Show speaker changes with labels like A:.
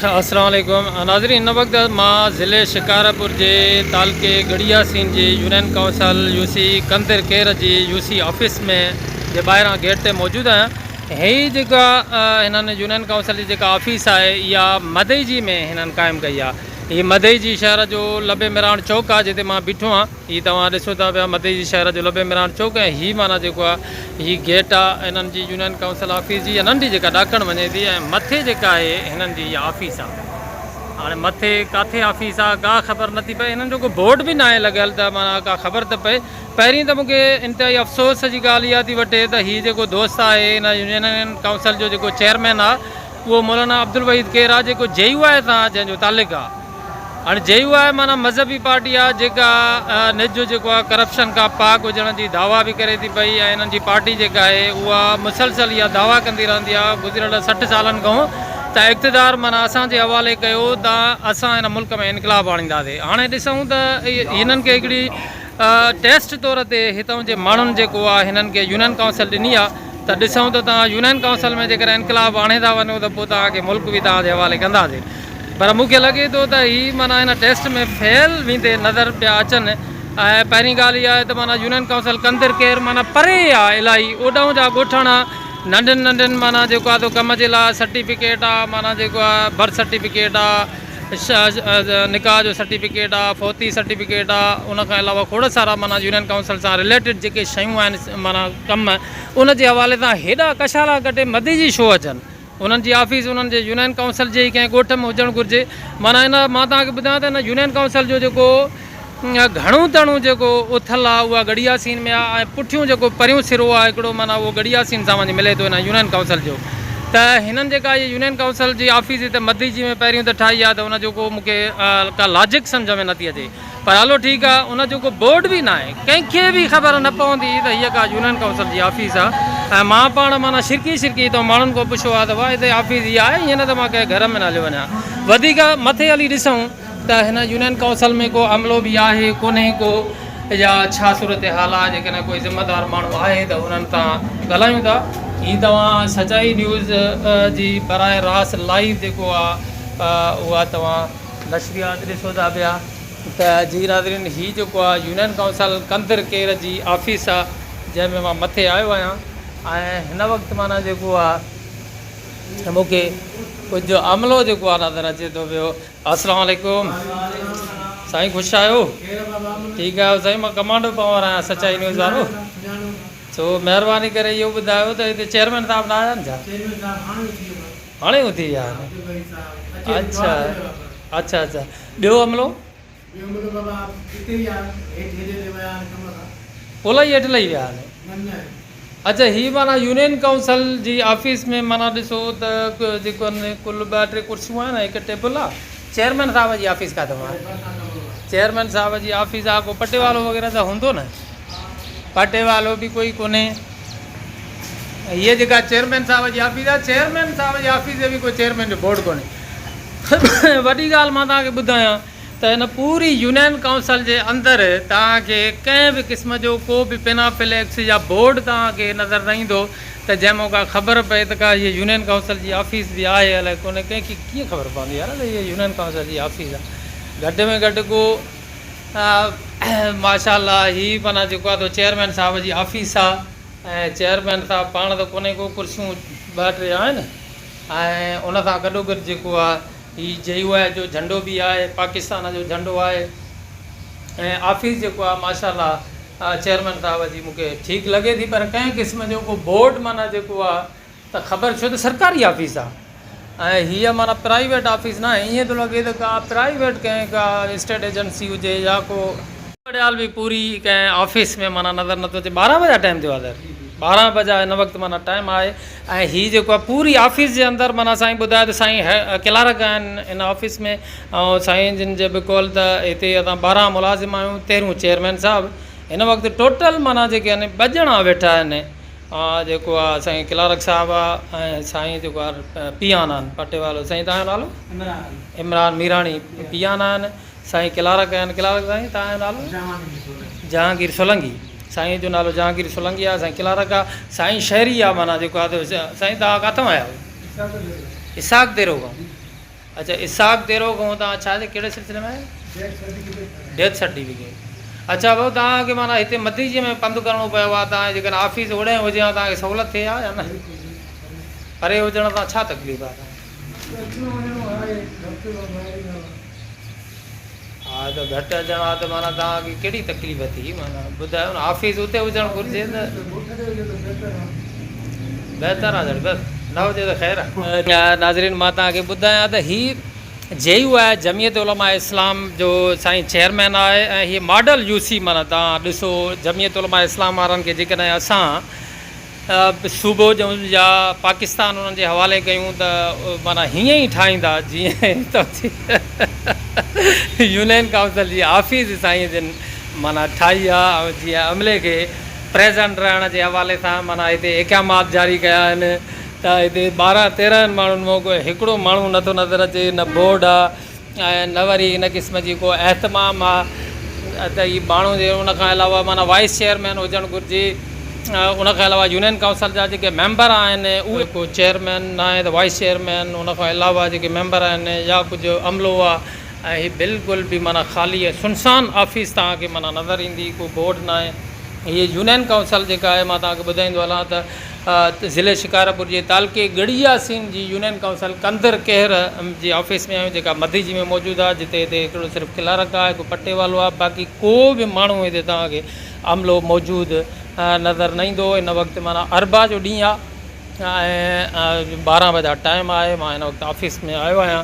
A: अस्सलाम वालेकुम नाज़रीन। इन वक्त मां ज़िले शिकारपुर के तालके गड़िया सीन जी यूनियन काउंसिल यूसी कंदर केर जी यूसी ऑफिस में जे ॿाहिरां गेट ते मौजूद आहियां। ही जेका हिननि यूनियन काउंसिल जी जेका ऑफिस आहे इहा मदई जी में हिननि क़ाइमु कई आहे। हीअ मदई जी शहर जो लबे मिराण चौक आहे जिते मां बीठो आहियां। हीअ तव्हां ॾिसो था पिया मदई जी शहर जो लबे मिराण चौक ऐं हीअ माना जेको आहे हीअ गेट आहे हिननि जी यूनियन काउंसिल ऑफिस जी नंढी जेका ॾाकण वञे थी ऐं मथे जेका आहे हिननि जी इहा ऑफिस आहे। हाणे मथे किथे ऑफिस आहे का ख़बर नथी पए, हिननि जो को बोर्ड बि न आहे लॻियल त माना का ख़बर त पए। पहिरीं त मूंखे इंतिहाई अफ़सोस जी ॻाल्हि इहा थी वठे त हीअ जेको दोस्त आहे हिन यूनियन काउंसिल जो जेको चेयरमैन आहे उहो मौलाना अब्दुल वहीद केर आहे जेको JU आहे तव्हां जंहिंजो तालिक़ आहे। हाणे JU आहे माना मज़हबी पार्टी आहे जेका निज जो जेको आहे करप्शन खां पाक हुजण जी दावा बि करे थी पई ऐं हिननि जी पार्टी जेका आहे उहा मुसलसल इहा दावा कंदी रहंदी आहे गुज़िरियल 60 सालनि खां त इक़्तिदार माना असांजे हवाले कयो त असां हिन मुल्क में इनक़लाब आणींदासीं। हाणे ॾिसूं त हिननि खे हिकिड़ी टेस्ट तौर ते हितां जे माण्हुनि जेको आहे हिननि खे यूनियन काउंसिल ॾिनी आहे त ॾिसूं त तव्हां यूनियन काउंसिल में जेकर इनक़लाब आणे था वञो त पोइ तव्हांखे मुल्क बि तव्हांजे हवाले कंदासीं। पर मूंखे लॻे थो त हीअ माना हिन टेस्ट में फेल वेंदे नज़र पिया अचनि। ऐं पहिरीं ॻाल्हि इहा आहे त माना यूनियन काउंसिल कंदर केर माना परे आहे इलाही, ओॾां जा ॻोठाणा नंढनि नंढनि माना जेको आहे तो कम जे लाइ सर्टिफिकेट आहे, माना जेको आहे बर्थ सर्टिफिकेट आहे, निकाह जो सर्टिफिकेट आहे, फोती सर्टिफिकेट आहे, उन खां अलावा खोड़ सारा माना यूनियन काउंसिल सां रिलेटेड जेके शयूं आहिनि माना कम उन जे हवाले सां हेॾा कशाला कटे मदी जी छो अचनि। उन्हनि जी ऑफिस उन्हनि जे यूनियन काउंसिल जे ई कंहिं ॻोठ में हुजणु घुरिजे। माना हिन मां तव्हांखे ॿुधायां त हिन यूनियन काउंसिल जो जेको घणो तणो जेको उथल आहे उहा गड़िया सीन में आहे ऐं पुठियूं जेको परियूं सिरो आहे हिकिड़ो माना उहो गड़िया सीन सां वञी मिले थो हिन यूनियन काउंसिल जो। त हिननि जेका इहा यूनियन काउंसिल जी ऑफिस हिते मदी जी में पहिरियों त ठाही आहे त उन जो को मूंखे का लॉजिक सम्झ में नथी अचे। पर हलो ठीकु आहे, उन जो को बोर्ड बि न आहे, कंहिंखे बि ख़बर न पवंदी त हीअ का यूनियन काउंसिल जी ऑफिस आहे। ऐं मां पाण माना शिरकी त माण्हुनि खां पुछो आहे त वाह हिते ऑफिस इहा आहे, हीअं न त मां कंहिं घर में न हलियो वञा। वधीक मथे हली ॾिसूं त हिन यूनियन काउंसिल में को अमलो बि आहे कोन्हे को, या छा सूरत हाल आहे, जेकॾहिं कोई ज़िमेदार माण्हू आहे त उन्हनि सां ॻाल्हायूं था। हीअ तव्हां सचाई न्यूज़ जी बराए रास लाइव जेको आहे उहा तव्हां नशरियात ॾिसो था पिया त जी नाज़रीन हीअ जेको आहे यूनियन काउंसिल कंदर केर जी ऑफिस आहे जंहिंमें मां मथे आयो आहियां। ऐं हिन वक़्तु माना जेको आहे मूंखे कुझु अमलो जेको आहे नज़र अचे थो पियो। अस्सलाम वालेकुम साईं, ख़ुशि आहियो? ठीकु आहे साईं, मां कमांडो पावर आहियां सचाई न्यूज़ वारो। सो महिरबानी करे इहो ॿुधायो त हिते चेयरमैन साहिबु न आया आहिनि छा? हाणे उथी विया आहिनि? अच्छा अच्छा अच्छा। ॿियो अमलो ओला ई हेठि लही विया आहिनि? अच्छा, हीअ माना यूनियन काउंसिल जी ऑफिस में माना ॾिसो त जेको आहे कुल 2-3 कुर्सियूं आहिनि, हिकु टेबल आहे। चेयरमैन साहिब जी ऑफिस किथे आहे? चेयरमैन साहिब जी ऑफिस आहे, को पटे वालो वग़ैरह त हूंदो न? पटे वालो बि कोई कोन्हे। हीअ जेका चेयरमैन साहिब जी ऑफिस आहे, चेयरमैन साहिब जी ऑफिस जे बि कोई चेयरमैन जो बोर्ड कोन्हे। वॾी ॻाल्हि मां तव्हांखे ॿुधायां त हिन पूरी यूनियन काउंसिल जे अंदरि तव्हांखे कंहिं बि क़िस्म जो को बि पेनाफ्लेक्स या बोर्ड तव्हांखे नज़र न ईंदो त जंहिंमां का ख़बर पए त का हीअ यूनियन काउंसिल जी ऑफिस बि आहे अलाए कोन्हे। कंहिंखे कीअं ख़बर पवंदी यार त हीअ यूनियन काउंसिल जी ऑफिस आहे? घटि में घटि को माशाल्लाह हीअ माना जेको आहे त चेयरमैन साहिब जी ऑफिस आहे ऐं चेयरमैन साहिबु पाण त कोन्हे को, कुर्सियूं 2-3 आहिनि ऐं उन सां गॾोगॾु जेको आहे हीअ JU जो झंडो बि आहे, पाकिस्तान जो झंडो आहे। ऐं ऑफिस जेको आहे माशाल्लाह चेयरमैन साहिब जी मूंखे ठीकु लॻे थी, पर कंहिं क़िस्म जो को बोर्ड माना जेको आहे त ख़बर, छो त सरकारी ऑफिस आहे ऐं हीअ माना प्राइवेट ऑफिस न आहे। ईअं थो लॻे त का प्राइवेट कंहिं का स्टेट एजेंसी हुजे या को ॻाल्हि बि पूरी कंहिं ऑफिस में माना नज़र नथो अचे। 12 बजे टाइम थियो आहे, 12 बजे हिन वक़्तु माना टाइम आहे। ऐं हीअ जेको आहे पूरी ऑफिस जे अंदरि माना साईं ॿुधायो त साईं क्लार्क आहिनि हिन ऑफिस में ऐं साईं जिन जे बि कॉल त हिते असां 12 मुलाज़िम आहियूं, 13 चेयरमैन साहिबु। हिन वक़्तु टोटल माना जेके आहिनि 2 ॼणा वेठा आहिनि, जेको आहे साईं क्लार्क साहिबु आहे ऐं साईं जेको आहे पियान आहिनि पटे वालो। साईं तव्हांजो नालो? इमरान मीराणी पियान आहिनि। साईं क्लार्क आहिनि। क्लार्क साईं तव्हांजो नालो? जहांगीर सोलंकी। साईं जो नालो जहांगीर सोलंकी आहे। साईं क्लार्क आहे। साईं शहरी आहे माना जेको आहे साईं तव्हां किथां आया आहियो? इसाक देरो खां। अच्छा इसाक देरो को तव्हां छा कहिड़े सिलसिले में आहे? Death certificate. अच्छा भाऊ तव्हांखे माना हिते मदीजे में पंधु करिणो पियो आहे, तव्हां जेकॾहिं ऑफिस ओड़े हुजे हा तव्हांखे सहूलियत थिए हा या न? परे हुजण सां छा तकलीफ़ आहे? हा त घटि अचणु आहे त माना तव्हांखे कहिड़ी तकलीफ़ थी माना ॿुधायो न, ऑफिस उते हुजणु घुरिजे त बहितर आहे बसि, न हुजे त ख़ैरु आहे। नाज़रीन मां तव्हांखे ॿुधायां त हीअ जेयू आहे जमियत उलमा इस्लाम जो साईं चेयरमैन आहे, ऐं हीअ मॉडल यूसी माना तव्हां ॾिसो जमियत उलमा इस्लाम वारनि खे जेकॾहिं असां सूबो जो या पाकिस्तान उन्हनि जे हवाले कयूं त माना हीअं ई ठाहींदा जीअं यूनियन काउंसिल जी ऑफिस साईं जिन माना ठाही आहे, ऐं जीअं अमले खे प्रेज़ेंट रहण जे हवाले सां माना हिते इक़ामात जारी कया आहिनि त हिते 12-13 माण्हुनि मां कोई हिकिड़ो माण्हू नथो नज़र अचे, न बोर्ड आहे ऐं न वरी हिन क़िस्म जी को एहतमाम आहे त हीअ माण्हू जे उनखां अलावा माना वाइस चेयरमैन हुजणु घुरिजे, उनखां अलावा यूनियन काउंसिल जा जेके मेंबर आहिनि उहे को चेयरमैन न आहे त वाइस चेयरमैन, उनखां अलावा जेके मेंबर आहिनि या कुझु अमलो आहे, ऐं हीअ बिल्कुलु बि माना ख़ाली आहे, सुनसान ऑफिस तव्हांखे माना नज़र ईंदी, को बोर्ड न आहे। हीअ यूनियन काउंसिल जेका आहे मां तव्हांखे ॿुधाईंदो हलां त ज़िले शिकारपुर जे तालके गड़िया सीन जी यूनियन काउंसिल कंदर कहर जी ऑफिस में आहियूं, जेका मदीजी में मौजूदु आहे, जिते हिते हिकिड़ो सिर्फ़ु क्लार्क आहे, हिकु पटे वालो आहे, बाक़ी को बि माण्हू हिते तव्हांखे अमलो मौजूदु नज़र न ईंदो। हिन वक़्तु माना अरबा जो ॾींहुं आहे ऐं 12 बजे टाइम आहे, मां हिन वक़्तु ऑफिस में आयो आहियां।